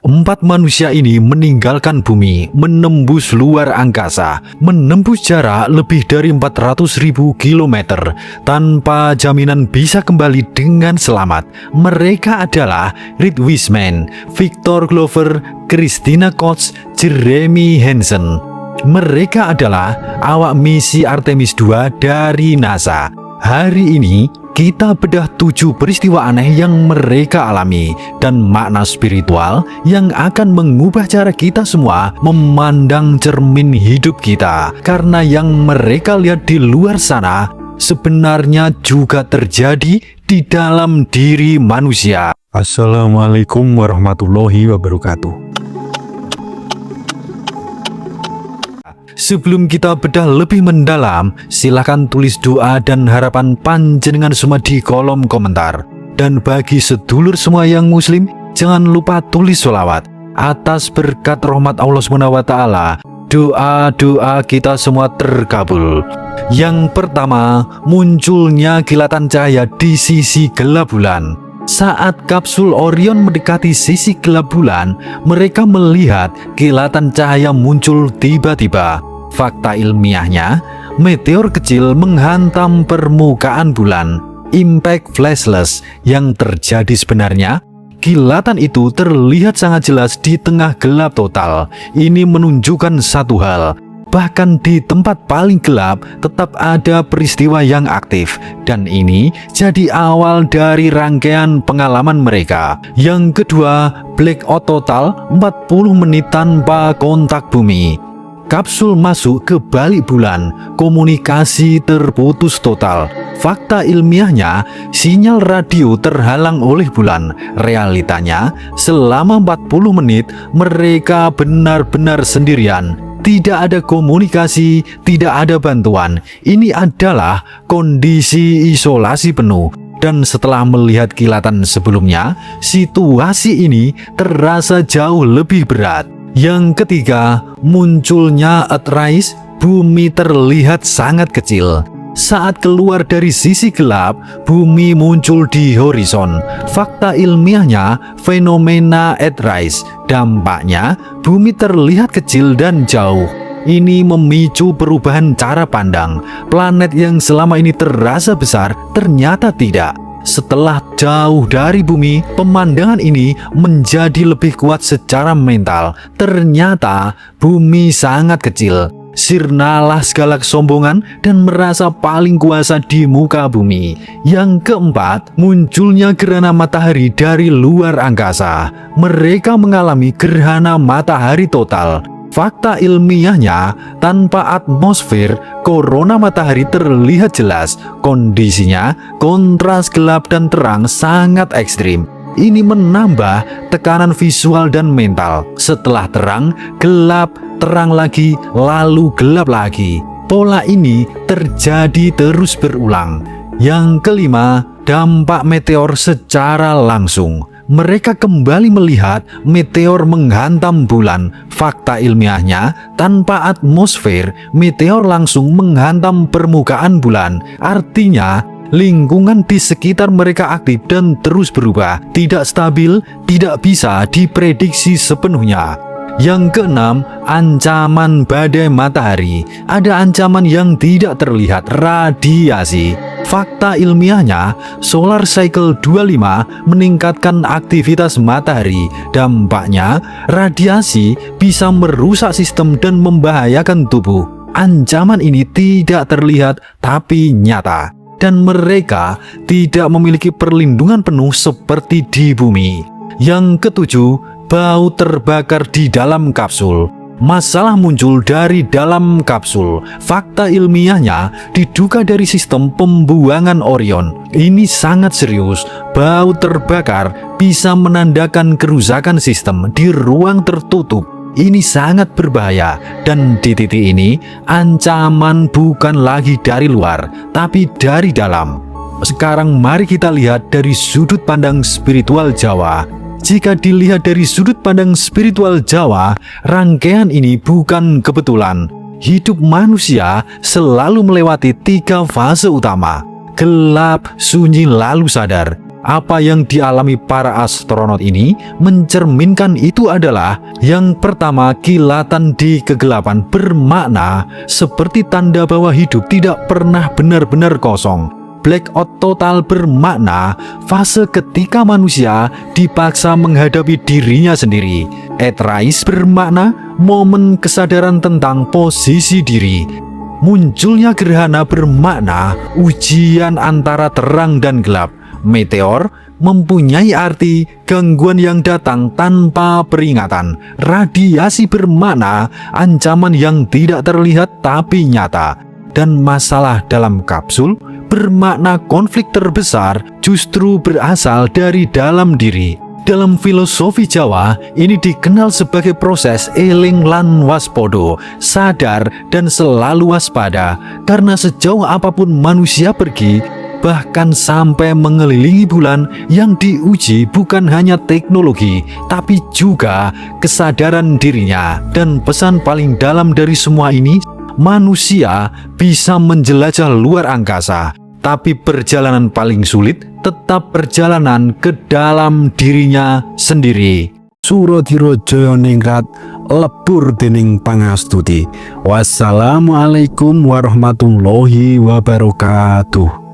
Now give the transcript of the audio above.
Empat manusia ini meninggalkan bumi, menembus luar angkasa, menembus jarak lebih dari 400.000 kilometer tanpa jaminan bisa kembali dengan selamat. Mereka adalah Reed Wiseman, Victor Glover, Christina Koch, Jeremy Hansen. Mereka adalah awak misi Artemis II dari NASA. Hari ini kita bedah 7 peristiwa aneh yang mereka alami dan makna spiritual yang akan mengubah cara kita semua memandang cermin hidup kita. Karena yang mereka lihat di luar sana sebenarnya juga terjadi di dalam diri manusia. Assalamualaikum warahmatullahi wabarakatuh. Sebelum kita bedah lebih mendalam, silahkan tulis doa dan harapan panjenengan semua di kolom komentar. Dan bagi sedulur semua yang muslim, jangan lupa tulis sholawat. Atas berkat rahmat Allah SWT, doa-doa kita semua terkabul. Yang pertama, munculnya kilatan cahaya di sisi gelap bulan. Saat kapsul Orion mendekati sisi gelap bulan, mereka melihat kilatan cahaya muncul tiba-tiba. Fakta ilmiahnya, meteor kecil menghantam permukaan bulan. Impact flashless yang terjadi sebenarnya, kilatan itu terlihat sangat jelas di tengah gelap total. Ini menunjukkan satu hal, bahkan di tempat paling gelap tetap ada peristiwa yang aktif. Dan ini jadi awal dari rangkaian pengalaman mereka. Yang kedua, blackout total 40 menit tanpa kontak bumi. Kapsul masuk ke balik bulan, komunikasi terputus total. Fakta ilmiahnya, sinyal radio terhalang oleh bulan. Realitanya, selama 40 menit mereka benar-benar sendirian. Tidak ada komunikasi, tidak ada bantuan. Ini adalah kondisi isolasi penuh. Dan setelah melihat kilatan sebelumnya, situasi ini terasa jauh lebih berat. Yang ketiga, munculnya Earthrise, bumi terlihat sangat kecil. Saat keluar dari sisi gelap, bumi muncul di horizon. Fakta ilmiahnya, fenomena Earthrise. Dampaknya, bumi terlihat kecil dan jauh. Ini memicu perubahan cara pandang. Planet yang selama ini terasa besar, ternyata tidak. Setelah jauh dari bumi, pemandangan ini menjadi lebih kuat secara mental. Ternyata bumi sangat kecil. Sirnalah segala kesombongan dan merasa paling kuasa di muka bumi. Yang keempat, munculnya gerhana matahari dari luar angkasa. Mereka mengalami gerhana matahari total. Fakta ilmiahnya, tanpa atmosfer, korona matahari terlihat jelas. Kondisinya, kontras gelap dan terang sangat ekstrim. Ini menambah tekanan visual dan mental. Setelah terang, gelap, terang lagi, lalu gelap lagi. Pola ini terjadi terus berulang. Yang kelima, dampak meteor secara langsung. Mereka kembali melihat meteor menghantam bulan. Fakta ilmiahnya, tanpa atmosfer, meteor langsung menghantam permukaan bulan. Artinya, lingkungan di sekitar mereka aktif dan terus berubah. Tidak stabil, tidak bisa diprediksi sepenuhnya. Yang keenam, ancaman badai matahari. Ada ancaman yang tidak terlihat, radiasi. Fakta ilmiahnya, solar cycle 25 meningkatkan aktivitas matahari. Dampaknya, radiasi bisa merusak sistem dan membahayakan tubuh. Ancaman ini tidak terlihat tapi nyata. Dan mereka tidak memiliki perlindungan penuh seperti di bumi. Yang ketujuh, bau terbakar di dalam kapsul. Masalah muncul dari dalam kapsul. Fakta ilmiahnya diduga dari sistem pembuangan Orion. Ini sangat serius. Bau terbakar bisa menandakan kerusakan sistem di ruang tertutup. Ini sangat berbahaya. Dan di titik ini, ancaman bukan lagi dari luar, tapi dari dalam. Sekarang mari kita lihat dari sudut pandang spiritual Jawa. Jika dilihat dari sudut pandang spiritual Jawa, rangkaian ini bukan kebetulan. Hidup manusia selalu melewati 3 fase utama: gelap, sunyi, lalu sadar. Apa yang dialami para astronot ini mencerminkan itu adalah yang pertama, kilatan di kegelapan bermakna seperti tanda bahwa hidup tidak pernah benar-benar kosong. Blackout total bermakna fase ketika manusia dipaksa menghadapi dirinya sendiri. Ethereis bermakna momen kesadaran tentang posisi diri. Munculnya gerhana bermakna ujian antara terang dan gelap. Meteor mempunyai arti gangguan yang datang tanpa peringatan. Radiasi bermakna ancaman yang tidak terlihat tapi nyata. Dan masalah dalam kapsul bermakna konflik terbesar justru berasal dari dalam diri. Dalam filosofi Jawa, ini dikenal sebagai proses eling lan waspodo, sadar dan selalu waspada. Karena sejauh apapun manusia pergi, bahkan sampai mengelilingi bulan, yang diuji bukan hanya teknologi, tapi juga kesadaran dirinya. Dan pesan paling dalam dari semua ini, manusia bisa menjelajah luar angkasa, tapi perjalanan paling sulit tetap perjalanan ke dalam dirinya sendiri. Suradira Jayaningrat lebur dening pangastuti. Wassalamualaikum warahmatullahi wabarakatuh.